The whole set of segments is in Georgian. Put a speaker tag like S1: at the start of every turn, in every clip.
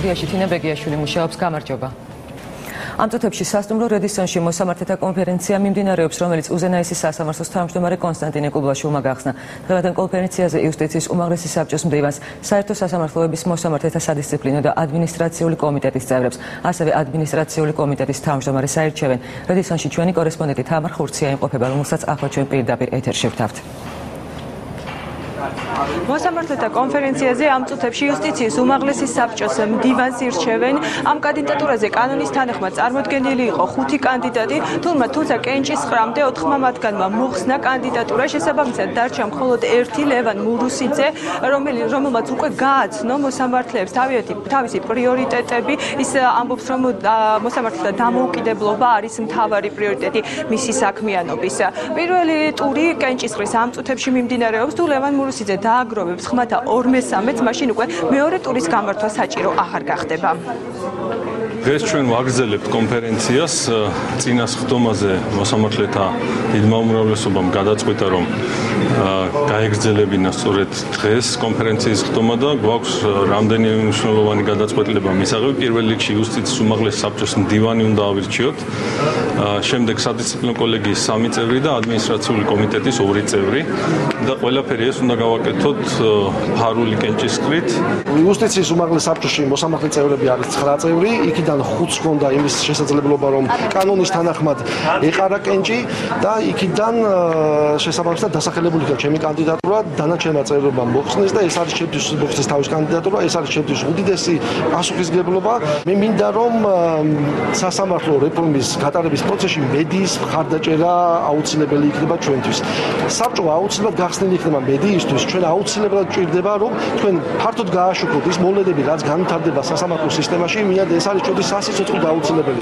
S1: სტუდიაში თინა ბეგიაშვილი მუშაობს. გამარჯობა. ამ წუთებში სასტუმრო რედისონში მოსამართლეთა კონფერენცია მიმდინარეობს, რომელიც უზენაესის სასამართლოს თავმჯდომარე კონსტანტინე კუბლაშვილმა გახსნა. დღევანდელ კონფერენციაზე იუსტიციის უმაღლესი საბჭოს მდივანს, საერთო სასამართლოების მოსამართლეთა სადისციპლინო და ადმინისტრაციული კომიტეტის წევრებს, ასევე ადმინისტრაციული კომიტეტის თავმჯდომარეს აირჩევენ. რედისონში ჩვენი კორესპონდენტი თამარ ხურცია იმყოფება, რომელსაც ახლა ჩვენ პირდაპირ ეთერში ვთავთ.
S2: მოსამართლეთა კონფერენციაზე ამ წუთებში იუსტიციის უმაღლესი საბჭოს მდივანს ირჩევენ. ამ კანდიდატურაზე კანონის თანახმად წარმოდგენილი იყო 5 კანდიდატი, თუმცა კენჭის ყრამდე 4 მათგანმა მოხსნა კანდიდატურა. შესაბამისად დარჩა მხოლოდ ერთი ლევან მურუსიძე, რომელმაც უკვე გააცნო მოსამართლეებს თავისი პრიორიტეტები. ის ამბობს, რომ მოსამართლეთა დამოუკიდებლობა არის მთავარი პრიორიტეტი მისი საქმიანობის. პირველი ტური კენჭისყრის ამ წუთებში მიმდინარეობს. თუ ლევან მურუსიძე დააგროვებს ხმათა 2/3-ს, მაშინ უკვე მეორე ტურის გამართვა საჭირო აღარ გახდება.
S3: დღეს ჩვენ ვაგრძელებთ კონფერენციას. წინა სხდომაზე მოსამართლეთა დიდმა უმრავლესობამ გადაწყვიტა, რომ გაეგრძელებინა სწორედ დღეს კონფერენციის სხდომა და გვაქვს რამდენიმე მნიშვნელოვანი გადაწყვეტილება მისაღები. პირველ რიგში იუსტიციის უმაღლესი საბჭოს მდივანი უნდა ავირჩიოთ. შემდეგ სადისციპლინო კოლეგიის 3 წევრი და ადმინისტრაციული კომიტეტის 2 წევრი და ყველაფერი ეს უნდა გავაკეთოთ ფარული კენჭისყრით.
S4: იუსტიციის უმაღლეს საბჭოში მოსამართლე წევრები არის 9 წევრი, იქიდან 5 ჰქონდა იმის შესაძლებლობა, რომ კანონის თანახმად ეყარა კენჭი და იქიდან შესაბამისად დასახელებული იქნა ჩემი კანდიდატურა, დანარჩენმა წევრებმა მოხსნეს და ეს არის ჩემთვის მოხსნეს თავის კანდიდატურა, ეს არის ჩემთვის უდიდესი პასუხისმგებლობა. მე მინდა რომ სასამართლო რეფორმის გატარების პროცესში მედიის მხარდაჭერა აუცილებელი იქნება ჩვენთვის. საბჭო აუცილებლად გახსნილი იქნება მედიისთვის, ჩვენ აუცილებლად ჭირდება, რომ თქვენ ფართოდ გააშუქოთ ის მოვლენები, რაც განვითარდება სასამართლო სისტემაში, მინდა ეს არის ჩვენი სასიცოცხლო აუცილებელი.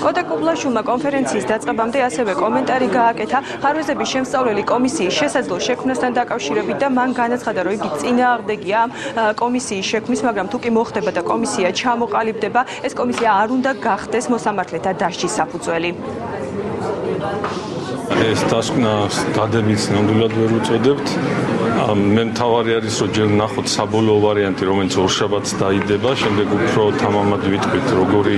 S2: კოტე კუბლაშვილმა კონფერენციის დაწყებამდე ასევე კომენტარი გააკეთა ხარვეზების შემსწავლელი კომისიის შესაძლო შექმნასთან დაკავშირებით და მან განაცხადა, რომ იგი წინააღმდეგია კომისიის შექმნის, მაგრამ თუ კი მოხდება და კომისია ჩამოყალიბდება, ეს კომისია არ უნდა გახდეს მოსამართლეთა დასჯის საფუძველი.
S3: ეს დასკვნას დადებიც ნამდვილად ვერ უწოდებთ. მე მთავარი არის, რომ ჯერ ვნახოთ საბოლოო ვარიანტი, რომელიც ორშაბათს დაიდება, შემდეგ უფრო თამამად ვიტყვით, როგორი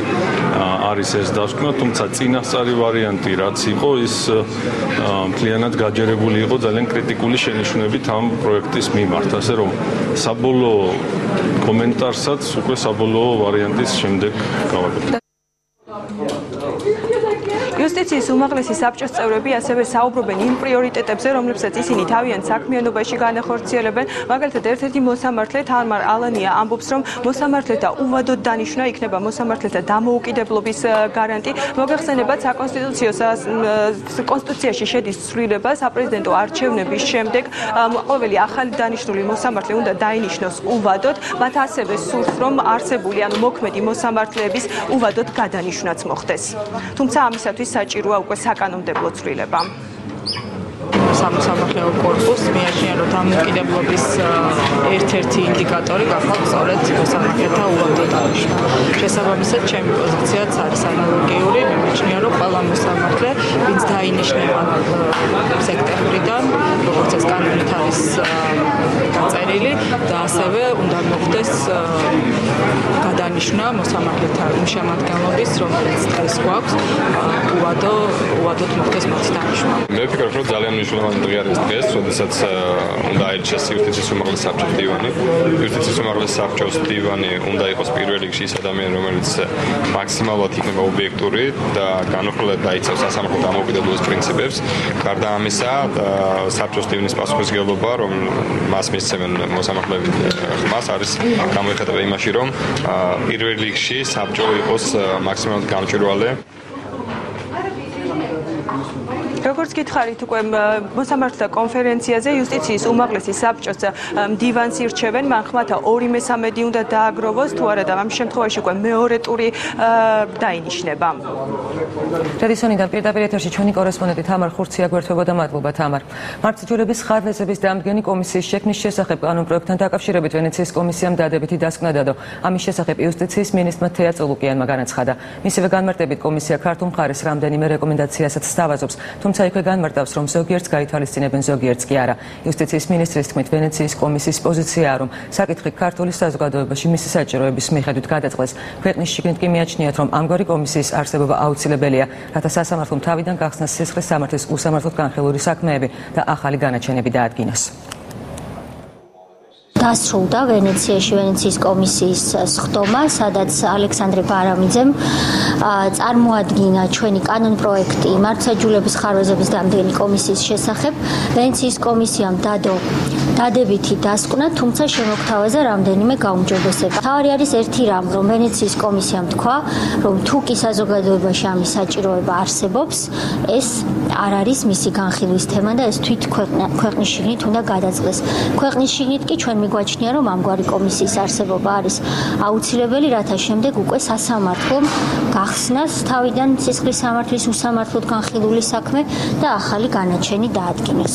S3: არის ეს დასკვნა, თუმცა წინასწარი ვარიანტი, რაც იყო, ის მთლიანად გაჯერებული იყო ძალიან კრიტიკული შენიშვნებით ამ პროექტის მიმართ, ასე რომ საბოლოო კომენტარსაც უკვე საბოლოო ვარიანტის შემდეგ გავაკეთებ.
S2: იუსტიციის უმაღლესი საბჭოს წევრები ასევე საუბრობენ იმ პრიორიტეტებზე, რომლებსაც ისინი თავიანთ საქმიანობაში განახორციელებენ. მაგალითად, ერთ-ერთი მოსამართლე თამარ ალანია ამბობს, რომ მოსამართლეთა უვადოდ დანიშვნა იქნება მოსამართლეთა დამოუკიდებლობის გარანტი. მოგეხსენებათ, კონსტიტუციაში შედის ცვლილება საპრეზიდენტო არჩევნების შემდეგ ყოველი ახალი დანიშნული მოსამართლე უნდა დაინიშნოს უვადოდ. მათ ასევე სურს, რომ არსებული ანუ მოქმედი მოსამართლეების უვადოდ გადანიშვნაც მოხდეს. თუმცა ამისათვის საჭიროა უკვე საკანონმდებლო ცვლილება.
S5: სამოსამართლეო კორპუსს მიაჩნია, რომ დამოუკიდებლობის ერთ-ერთი ინდიკატორი გახდა სწორედ მოსამართლეთა უვადო დანიშვნა. შესაბამისად, ჩემი პოზიციაც არის ანალოგიური. მე მიჩნია, რომ ყველა მოსამართლე, ვინც დაინიშნება სექტემბრიდან, როგორც ეს კანონით არის დაწერილი და ასევე უნდა მოხდეს გადანიშნა მოსამართლეთა იმ შემადგენლობის, რომელიც დღეს გვაქვს, უვადოდ მოხდეს მათი დანიშვნა.
S6: მე ვფიქრობ, რომ ძალიან მნიშვნელოვანი დღე არის დღეს, როდესაც უნდა აირჩიოს იუსტიციის უმაღლესი საბჭოს მდივანი. იუსტიციის უმაღლესი საბჭოს მდივანი უნდა იყოს პირველ რიგში ის ადამიანი, რომელიც მაქსიმალურად იქნება ობიექტური და განუხრელად დაიცავს სასამართლო დამოუკიდებლობის პრინციპებს. გარდა ამისა, საბჭოს მდივნის პასუხისმგებლობა, რომ მას მისცემენ მოსამართლეები ხმას, არის გამოიხატება იმაში, რომ პირველ რიგში საბჭო იყოს მაქსიმალურად გამჭვირვალე.
S2: როგორც გითხარით, უკვე მოსამართლეთა კონფერენციაზე იუსტიციის უმაღლესი საბჭოს მდივანს ირჩევენ, მან ხმათა 2/3 უნდა დააგროვოს, თუ არა და ამ შემთხვევაში უკვე მეორე ტური დაინიშნება.
S1: რედისონიდან პირდაპირ ეთერში ჩვენი კორესპონდენტი თამარ ხურცია გვერდებოდა. მადლობა თამარ. მართლმსაჯულების ხარვეზების დამდგენი კომისიის შექმნის შესახებ კანონპროექტთან დაკავშირებით ვენეციის კომისიამ დადებითი დასკვნა დადო. ამის შესახებ იუსტიციის მინისტრმა თეა წულუკიანმა განაცხადა. მისივე განმარტებით კომისია ქართულ მხარეს რამდენიმე რეკომენდაციასაც სთავაზობს, თუმცა თუმცა იქვე განმარტავს, რომ ზოგიერთს გაითვალისწინებენ, ზოგიერთს კი არა. იუსტიციის მინისტრის თქმით, ვენეციის კომისიის პოზიციაა, რომ საკითხი ქართული საზოგადოებაში მისი საჭიროების მიხედვით გადაწყდეს. ქვეყნის შიგნით კი მიაჩნიათ, რომ ამგვარი კომისიის არსებობა აუცილებელია, რათა სასამართლომ თავიდან გახსნას სისხლის სამართლის უსამართლოდ განხილული საქმეები და ახალი განაჩენები დაადგინოს.
S7: დასრულდა ვენეციაში ვენეციის კომისიის სხდომა, სადაც ალექსანდრე ბარამიძემ წარმოადგინა ჩვენი კანონპროექტი მართლმსაჯულების ხარვეზების დამდგენი კომისიის შესახებ. ვენეციის კომისიამ დადებითი დასკვნა, თუმცა შემოგთავაზა რამდენიმე გაუმჯობესება. თავი არის ერთი რამ, რომ ვენეციის კომისიამ თქვა, რომ თუ კი საზოგადოებაში ამის საჭიროება არსებობს, ეს არ არის მისი განხილვის თემა და ეს თვით ქვეყნის შიგნით უნდა გადაწყდეს. ქვეყნის შიგნით კი ჩვენ გვაჩნია, რომ ამგვარი კომისიის არსებობა არის აუცილებელი, რათა შემდეგ უკვე სასამართლომ გახსნას თავიდან სისხლის სამართლის უსამართლოდ განხილული საქმე და ახალი განაჩენი დაადგინოს.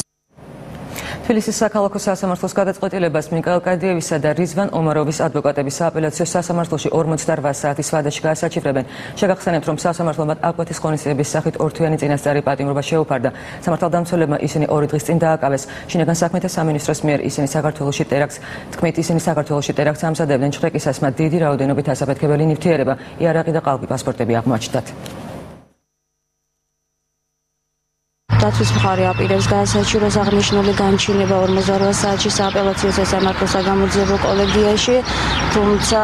S1: თბილისის საქალაქო სასამართლოს გადაწყვეტილებას მიკაელ კადიევისა და რიзвან ომაროვის ადვოკატები სააპელაციო სასამართლოში 48 საათის ვადაში გაასაჩივრებენ. შეგახსენებთ, რომ სასამართლომ აკკვეთის ღონისძიების სახით ორთვიანი წინასწარი პატიმრობა შეუფარდა. სამართალდამცველებმა ისინი 2 დღის წინ დააკავეს. შინაგან საქმეთა სამინისტროს მიერ ისინი საქართველოში ტერაქტს ამზადებდნენ. ჩხრეკისას მათ დიდი რაოდენობით ასაფეთქებელი ნივთიერება, იარაღი და ყალბი პასპორტები აღმოაჩნდათ.
S8: დათვის მხარე აპირებს გაასაჩივროს აღნიშნული განჩინება 48 საათში სააპელაციო სასამართლოს საგამოძიებო კოლეგიაში, თუმცა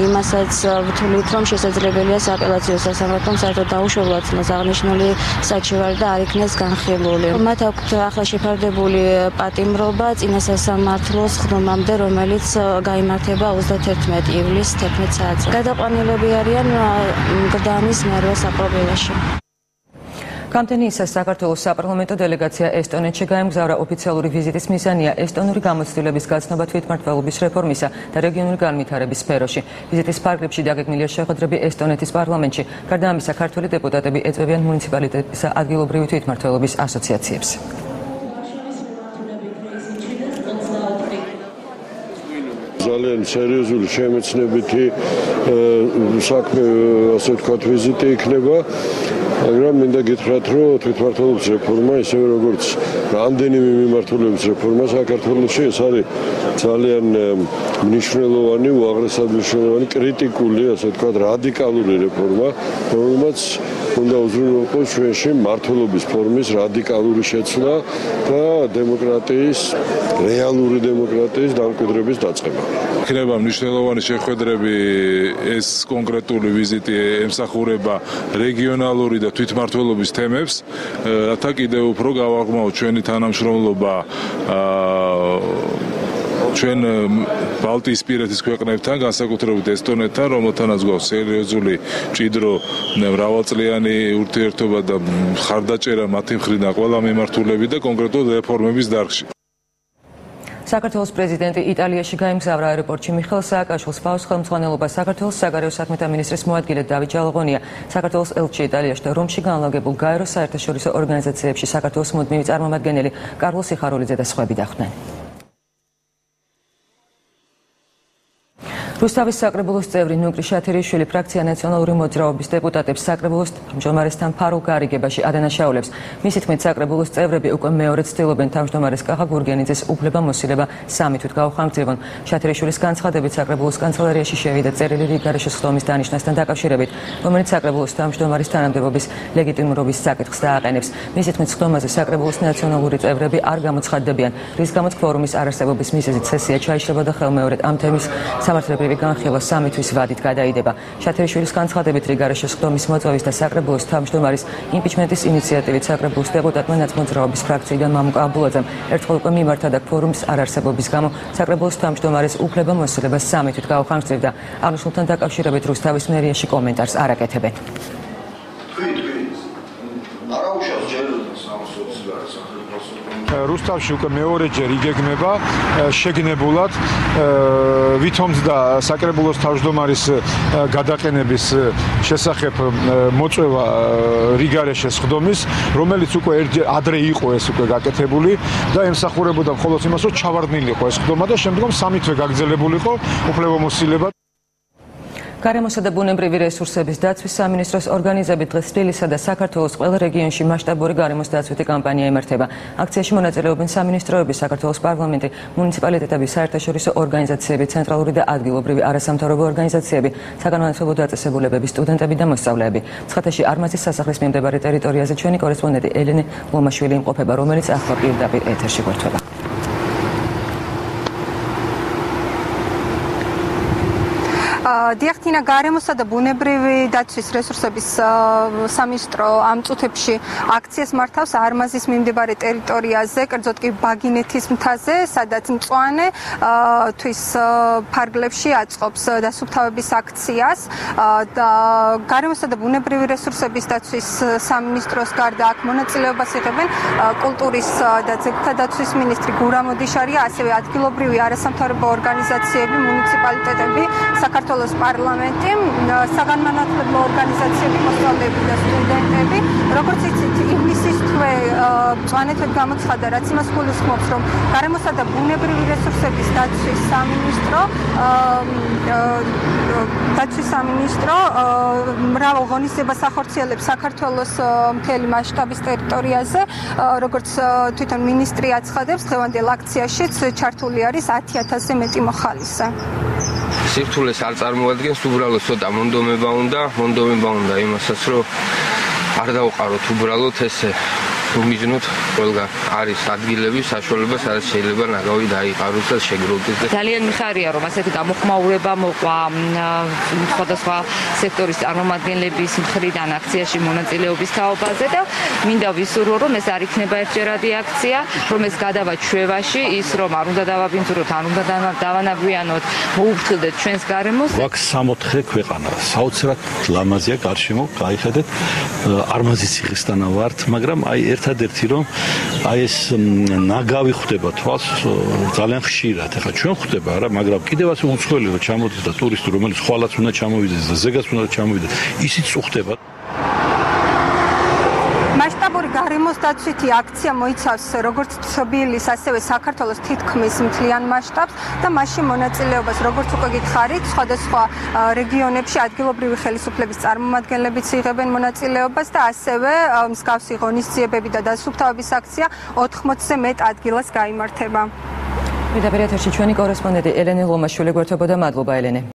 S8: იმასაც ვთვლით, რომ შესაძლებელია სააპელაციო სასამართლომ საერთოდ დაუშვებლად აღნიშნული საჩივარი და არ იქნეს განხილული. მათ აქვთ ახლა შეფარდებული პატიმრობა წინა სასამართლოს სხდომამდე, რომელიც გაიმართება 31 ივლისს 11 საათზე. გადაყვანილები არიან გრდანის მერვე საპრობილეში.
S1: გამთენიისას საქართველოს საპარლამენტო დელეგაცია ესტონეთში გაემგზავრა. ოფიციალური ვიზიტის მიზანია ესტონური გამოცდილების გაცნობა თვითმმართველობის რეფორმისა და რეგიონული განვითარების სფეროში. ვიზიტის ფარგლებში დაგეგმილია შეხვედრები ესტონეთის პარლამენტში. გარდა ამისა, ქართველი დეპუტატები ეწევიან მუნიციპალიტეტისა ადგილობრივი თვითმმართველობის ასოციაციებს.
S9: ძალიან სერიოზული შემეცნებითი საქმე, ასე ვთქვათ, ვიზიტი იქნება. მაგრამ მინდა გითხრათ, რომ თვითმმართველობის რეფორმა, ისევე როგორც რამდენიმე მიმართულების რეფორმა საქართველოში, ეს არის ძალიან მნიშვნელოვანი, უაღრესად მნიშვნელოვანი, კრიტიკული, ასე ვთქვათ, რადიკალური რეფორმა, რომელმაც უნდა უზრუნველყოს ჩვენში მმართველობის ფორმის რადიკალური შეცვლა და დემოკრატიის, რეალური დემოკრატიის დამკვიდრების დაწყება.
S10: იქნება მნიშვნელოვანი შეხვედრები, ეს კონკრეტული ვიზიტი ემსახურება რეგიონალური და თვითმმართველობის თემებს, რათა კიდევ უფრო გავაღრმავოთ ჩვენი თანამშრომლობა ჩვენ ბალტიისპირეთის ქვეყნებთან, განსაკუთრებით ესტონეთთან, რომელთანაც გვაქვს სერიოზული მჭიდრო მრავალწლიანი ურთიერთობა და ხარდაჭერა მათი მხრიდან ყველა მიმართულებით და კონკრეტულად რეფორმების დარგში.
S1: საქართველოს პრეზიდენტი იტალიაში გაემგზავრა. აეროპორტში მიხეილ სააკაშვილს ფაოს ხელმძღვანელობას საქართველოს საგარეო საქმეთა მინისტრის მოადგილე დავით ჯალაღონია, საქართველოს ელჩი იტალიაში და რომში განლაგებულ გაეროს საერთაშორისო ორგანიზაციებში საქართველოს მუდმივი წარმომადგენელი კარლო სიხარულიძე და სხვები დახვდნენ. რუსთავის საკრებულოს წევრი ნუკრი შათერიშვილი ფრაქცია ნაციონალური მოძრაობის დეპუტატებს საკრებულოს თავმჯდომარესთან ფარულ გარიგებაში ადანაშაულებს. მისი თქმით, საკრებულოს წევრები უკვე მეორე ცდილობენ თავმჯდომარეს კახა გურგენიძეს უფლებამოსილება 3 თვით გაუხანგრძლივონ. შათერიშვილის განცხადებით, საკრებულოს კანცელარიაში შევიდა წერილი რიგარეშე სხდომის დანიშვნასთან დაკავშირებით, რომელიც საკრებულოს თავმჯდომარის თანამდებობის ლეგიტიმურობის საკითხს დააყენებს. მისი თქმით, სხდომაზე საკრებულოს ნაციონალური წევრები არ გამოცხადდებიან, რის გამოც ქვორუმის არარსებობის მიზეზით სესია ჩაიშრება და ხელმეორედ ამ თემის სამართლებრივი განხილვა 3 თვის ვადით გადაიდება. შათერიშვილის განცხადებით, რიგარეშე სხდომის მოწვევის და საკრებულოს თავმჯდომარის იმპიჩმენტის ინიციატივით საკრებულოს დეპუტატმა ნაცმოძრაობის ფრაქციიდან მამუკ აბულაძემ ერთხელ უკვე მიმართა და ქვორუმის არარსებობის გამო საკრებულოს თავმჯდომარის უფლებამოსილება 3 თვით გაუხანგრძლივდა. აღნიშნულთან დაკავშირებით რუსთავის მერიაში კომენტარს არ აკეთებენ.
S11: რუსთავში უკვე მეორეჯერ იგეგმება შეგნებულად ვითომცდა საკრებულოს თავმჯდომარის გადაყენების შესახებ მოწვევა რიგარეშე სხდომის, რომელიც უკვე ადრე იყო ეს უკვე გაკეთებული და ემსახურებოდა მხოლოდ იმას, რომ ჩავარდნილიყო ეს სხდომა და შემდგომ 3 თვე გაგრძელებულიყო უფლებამოსილება.
S1: გარემოსა და ბუნებრივი რესურსების დაცვის სამინისტროს ორგანიზებით დღეს თბილისსა და საქართველოს ყველა რეგიონში მასშტაბური გარემოს დაცვითი კამპანია იმართება. აქციაში მონაწილეობენ სამინისტროები, საქართველოს პარლამენტი, მუნიციპალიტეტები, საერთაშორისო ორგანიზაციები, ცენტრალური და ადგილობრივი არასამთავრობო ორგანიზაციები, საგანმანათლებლო დაწესებულებები, სტუდენტები და მოსწავლეები. ცხადაში არმაზის სასახლის მიმდებარე ტერიტორიაზე ჩვენი კორესპონდენტი ელენე ლომაშვილი იმყოფება, რომელიც ახლა პირდაპირ ეთერში გვერდება.
S12: დიახთინა გარემოსა და ბუნებრივი დაცვის რესურსების სამინისტრო ამ წუთებში აქციას მართავს არმაზის მიმდებარე ტერიტორიაზე, კერძოდ კი ბაგინეთის მთაზე, სადაც მწვანე თვის ფარგლებში აწყობს დასუფთავების აქციას და გარემოსა და ბუნებრივი რესურსების დაცვის სამინისტროს გარდა აქ მონაწილეობას იღებენ კულტურის და ძეგლთა დაცვის მინისტრი გურამ ოდიშარია, ასევე ადგილობრივი არასამთავრობო ორგანიზაციები, მუნიციპალიტეტები, საქართველოს პარლამენტი, საგანმანათლებლო ორგანიზაციები, მოსწავლეები და სტუდენტები. როგორც იცით, ივნისის თვე მწვანეთად გამოცხადა, რაც იმას გულისხმობს, რომ გარემოსა და ბუნებრივი რესურსების დაცვის სამინისტრო მრავალ ღონისძიებას ახორციელებს საქართველოს მთელი მასშტაბის ტერიტორიაზე, როგორც თვითონ მინისტრი აცხადებს, დღევანდელ აქციაშიც ჩართული არის 10,000-ზე მეტი მოხალისე.
S13: სირთულეს არ წარმოადგენს, უბრალოდ ცოტა მონდომება უნდა იმასაც, რომ არ დავყაროთ უბრალოდ ესე უმიზნოთ ყველგან არის ადგილები, საშუალება, სადაც შეიძლება ნაგავი დაიყაროს და შეგროვდეს.
S14: ძალიან მიხარია, რომ ასეთი გამოხმაურება მოყვა სხვადასხვა სექტორის წარმომადგენლების მხრიდან აქციაში მონაწილეობის თაობაზე და მინდა ვისურვო, რომ ეს არ იქნება ერთჯერადი აქცია, რომ ეს გადავა ჩვევაში, ის რომ არ უნდა დავაბინძუროთ, არ უნდა დავანაგვიანოთ, მოუფრთხილდეთ ჩვენს გარემოს.
S15: აქ 64 ქვეყანა, საოცრად ლამაზია გარშემო, გაიხედეთ, არმაზის ციხესთან ვართ, მაგრამ ერთადერთი რომ ეს ნაგავი ხვდება თვალს ძალიან ხშირად. ახლა ჩვენ ხვდება არა, მაგრამ კიდევ ასე უცხოელი რომ ჩამოდის და ტურისტი რომელიც ხვალაც უნდა ჩამოვიდეს და ზეგაც უნდა ჩამოვიდეს, ისიც უხდება.
S12: მასშტაბური გარემოს დაცვითი აქცია მოიცავს როგორც თბილისის, ასევე საქართველოს თითქმის მთლიან მასშტაბს და მასში მონაწილეობას, როგორც უკვე გითხარით, სხვადასხვა რეგიონებში ადგილობრივი ხელისუფლების წარმომადგენლებიც იღებენ მონაწილეობას და ასევე მსგავსი ღონისძიებები და დასუფთავების აქცია 80-ზე მეტ ადგილას გაიმართება.
S1: პირდაპირ ეთერში ჩვენი კორესპონდენტი ელენე ლომაშვილი გვერდებოდა. მადლობა ელენე.